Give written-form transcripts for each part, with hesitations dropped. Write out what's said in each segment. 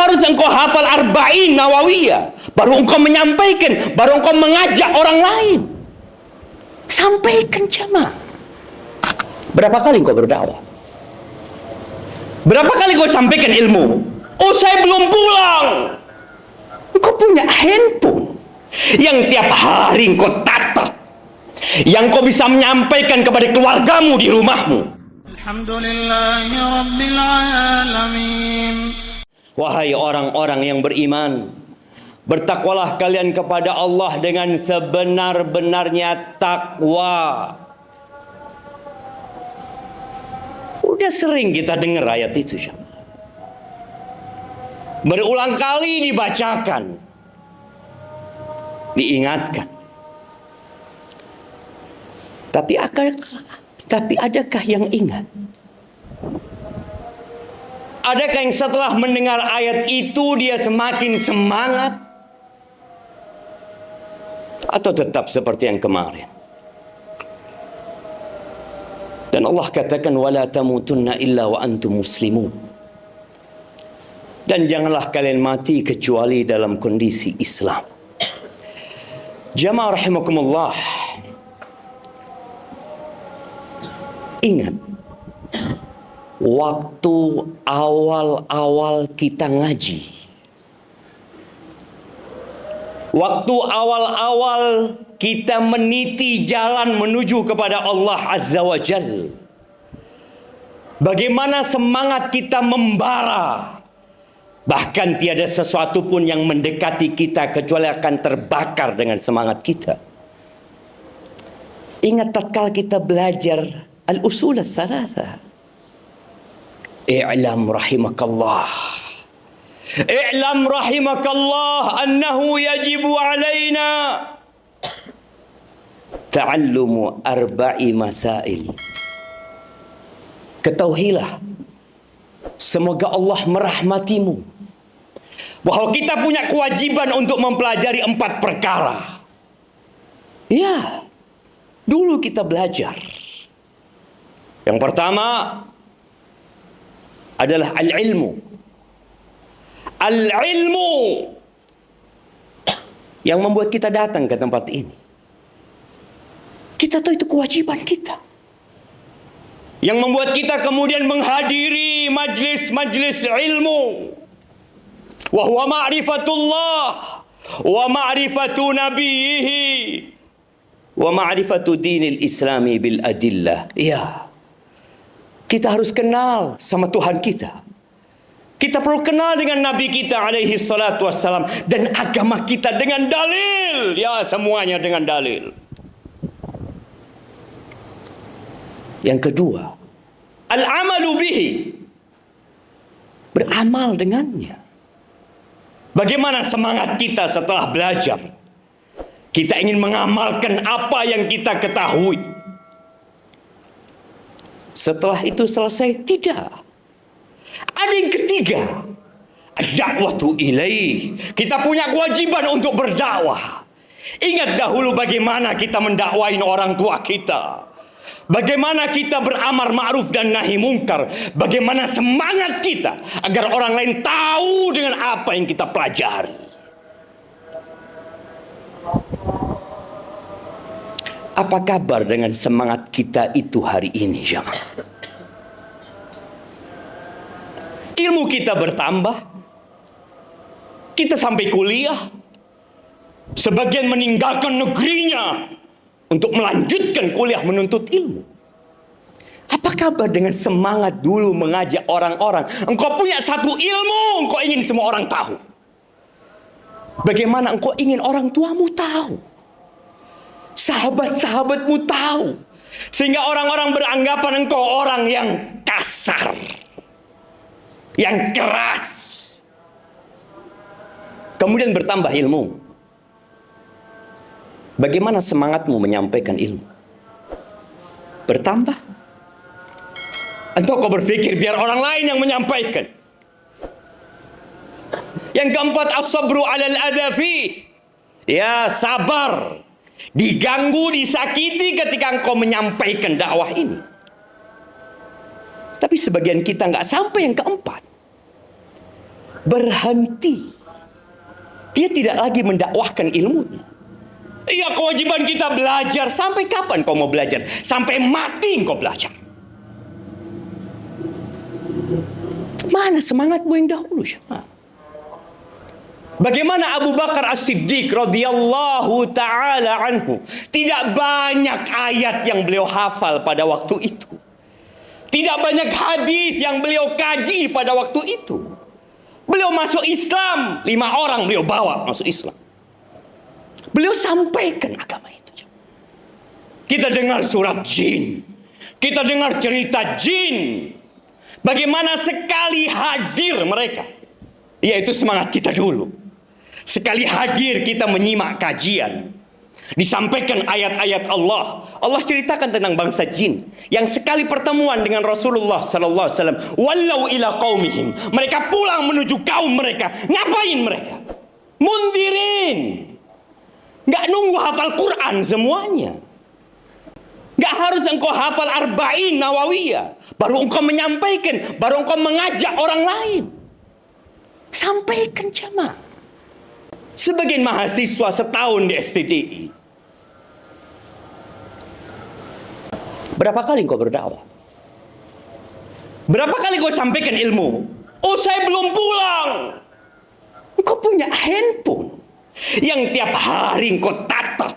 harus engkau hafal arba'in nawawiyah, baru engkau menyampaikan, baru engkau mengajak orang lain. Sampaikan jamaah. Berapa kali engkau berdakwah? Berapa kali engkau sampaikan ilmu? Oh, saya belum pulang. Engkau punya handphone yang tiap hari engkau tatap, yang kau bisa menyampaikan kepada keluargamu di rumahmu. Alhamdulillahirabbil alamin. Wahai orang-orang yang beriman, bertakwalah kalian kepada Allah dengan sebenar-benarnya takwa. Udah sering kita dengar ayat itu, berulang kali dibacakan, diingatkan. Tapi adakah yang ingat? Adakah yang setelah mendengar ayat itu dia semakin semangat? Atau tetap seperti yang kemarin? Dan Allah katakan, wala tamutunna illa wa antum muslimun. Dan janganlah kalian mati kecuali dalam kondisi Islam. Jamaah rahimakumullah, ingat, waktu awal-awal kita ngaji, waktu awal-awal kita meniti jalan menuju kepada Allah Azza wa Jal, bagaimana semangat kita membara. Bahkan tiada sesuatu pun yang mendekati kita kecuali akan terbakar dengan semangat kita. Ingat tatkala kita belajar al-usul ats-tsalatsa. I'lam rahimakallah. I'lam rahimakallah annahu yajibu alaina ta'allumu arba'i masail. Ketahuilah, semoga Allah merahmatimu, bahwa kita punya kewajiban untuk mempelajari 4 perkara. Ya, dulu kita belajar. Yang pertama adalah al-ilmu. Al-ilmu yang membuat kita datang ke tempat ini. Kita tahu itu kewajiban kita, yang membuat kita kemudian menghadiri majlis-majlis ilmu. Wa huwa ma'rifatullah wa ma'rifatu nabiyhi wa ma'rifatu dinil islami bil adillah. Ya, kita harus kenal sama Tuhan kita. Kita perlu kenal dengan Nabi kita alaihi salatu wassalam, dan agama kita dengan dalil. Ya, semuanya dengan dalil. Yang kedua, al-amalu bihi, beramal dengannya. Bagaimana semangat kita setelah belajar? Kita ingin mengamalkan apa yang kita ketahui. Setelah itu selesai? Tidak. Ada yang ketiga, ad-da'watu ilaih. Kita punya kewajiban untuk berdakwah. Ingat dahulu bagaimana kita mendakwain orang tua kita, bagaimana kita beramar ma'ruf dan nahi mungkar, bagaimana semangat kita agar orang lain tahu dengan apa yang kita pelajari. Apa kabar dengan semangat kita itu hari ini, jamaah? Ilmu kita bertambah, kita sampai kuliah, sebagian meninggalkan negerinya untuk melanjutkan kuliah menuntut ilmu. Apa kabar dengan semangat dulu mengajak orang-orang? Engkau punya satu ilmu, engkau ingin semua orang tahu. Bagaimana engkau ingin orang tuamu tahu, sahabat-sahabatmu tahu, sehingga orang-orang beranggapan engkau orang yang kasar, yang keras. Kemudian bertambah ilmu. Bagaimana semangatmu menyampaikan ilmu? Bertambah. Atau kau berpikir biar orang lain yang menyampaikan? Yang keempat, as-sabru 'alal adza fi. Ya, sabar. Diganggu, disakiti ketika engkau menyampaikan dakwah ini. Tapi sebagian kita nggak sampai yang keempat. berhenti. Dia tidak lagi mendakwahkan ilmunya. Iya, kewajiban kita belajar. Sampai kapan kau mau belajar? Sampai mati kau belajar. Mana semangatmu yang dahulu? Bagaimana Abu Bakar As-Siddiq radhiyallahu ta'ala anhu. Tidak banyak ayat yang beliau hafal pada waktu itu. Tidak banyak hadis yang beliau kaji pada waktu itu. Beliau masuk Islam, 5 orang beliau bawa masuk Islam. Beliau sampaikan agama itu. Kita dengar surat jin, kita dengar cerita jin. Bagaimana sekali hadir mereka, yaitu semangat kita dulu. Sekali hadir kita menyimak kajian, disampaikan ayat-ayat Allah. Allah ceritakan tentang bangsa jin yang sekali pertemuan dengan Rasulullah sallallahu alaihi wasallam, wallau ila qaumihim, mereka pulang menuju kaum mereka. Ngapain mereka? Mundirin. Nggak nunggu hafal Quran semuanya. Nggak harus engkau hafal Arba'in Nawawiyah baru engkau menyampaikan, baru engkau mengajak orang lain. Sampaikan jamaah. Sebagian mahasiswa setahun di STTI, berapa kali engkau berdakwah? Berapa kali kau sampaikan ilmu? Oh, saya belum pulang. Engkau punya handphone yang tiap hari engkau tatap,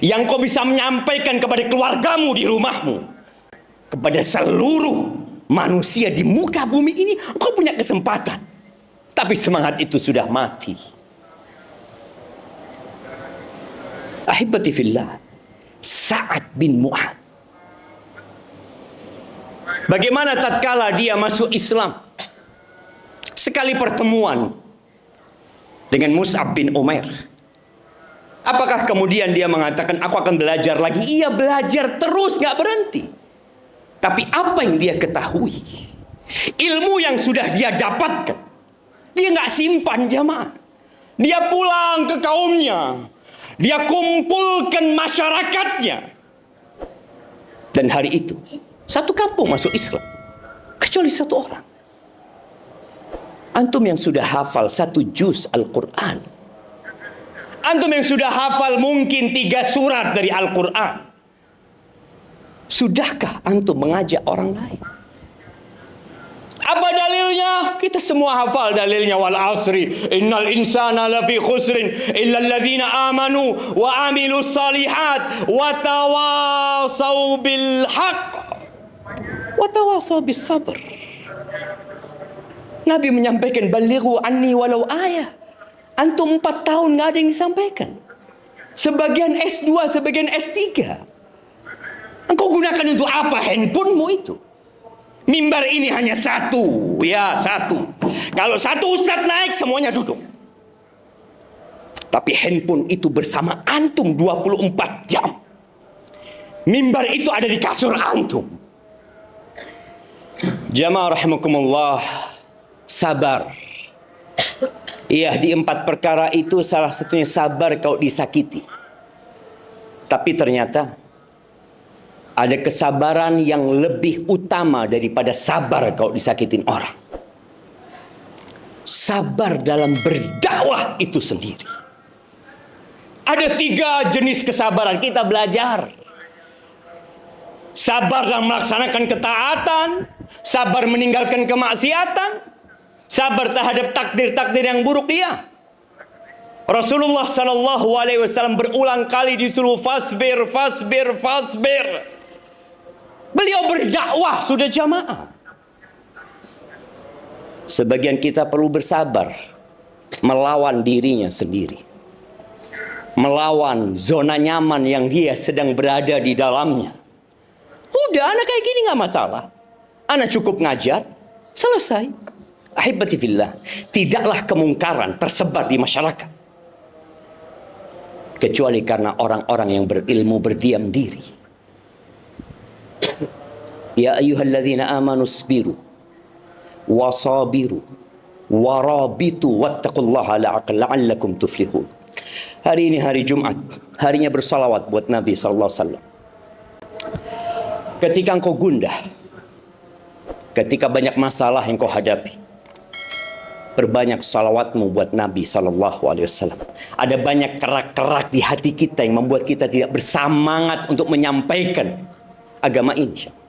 yang kau bisa menyampaikan kepada keluargamu di rumahmu, kepada seluruh manusia di muka bumi ini. Engkau punya kesempatan, tapi semangat itu sudah mati. Ahibati fillah, Sa'ad bin Mu'ad, bagaimana tatkala dia masuk Islam, sekali pertemuan dengan Mus'ab bin Umair, apakah kemudian dia mengatakan aku akan belajar lagi? Iya, belajar terus, gak berhenti. Tapi apa yang dia ketahui, ilmu yang sudah dia dapatkan, dia gak simpan jamaah. Dia pulang ke kaumnya, dia kumpulkan masyarakatnya. Dan hari itu satu kampung masuk Islam, kecuali satu orang. Antum yang sudah hafal 1 juz Al-Quran, antum yang sudah hafal mungkin 3 surat dari Al-Quran, sudahkah antum mengajak orang lain? Apa dalilnya? Kita semua hafal dalilnya. Wal asri innal insana lafi khusrin illa alladhina amanu wa amilus salihat wa tawasaw bil haqq wa tawasaw bis sabr. Nabi menyampaikan balighu anni walau ayah. Antum 4 tahun nggak ada yang disampaikan. Sebagian S2, sebagian S3. Engkau gunakan untuk apa handphonemu itu? Mimbar ini hanya 1, ya 1. Kalau 1 ustadz naik, semuanya duduk. Tapi handphone itu bersama antum 24 jam. Mimbar itu ada di kasur antum. Jamaah rahimakumullah, sabar. Iya, di 4 perkara itu salah satunya sabar kalau disakiti. Tapi ternyata ada kesabaran yang lebih utama daripada sabar kalau disakitin orang. Sabar dalam berdakwah itu sendiri. Ada 3 jenis kesabaran, kita belajar. Sabar dalam melaksanakan ketaatan, sabar meninggalkan kemaksiatan, sabar terhadap takdir-takdir yang buruk dia. Rasulullah sallallahu alaihi wasallam berulang kali disuruh fasbir, fasbir, fasbir. Beliau berdakwah sudah jamaah. Sebagian kita perlu bersabar melawan dirinya sendiri, melawan zona nyaman yang dia sedang berada di dalamnya. Udah, anak kayak gini gak masalah, anak cukup ngajar, selesai. Ahibati fillah, tidaklah kemungkaran tersebar di masyarakat kecuali karena orang-orang yang berilmu berdiam diri. Ya ayyuhalladzina amanu isbiru wasabiru warabitu wattaqullaha la'allakum tuflihun. Hari ini hari Jumat, harinya bersalawat buat Nabi sallallahu alaihi wasallam. Ketika engkau gundah, ketika banyak masalah yang kau hadapi, Perbanyak salawatmu buat Nabi SAW. Ada banyak kerak-kerak di hati kita yang membuat kita tidak bersemangat untuk menyampaikan agama ini.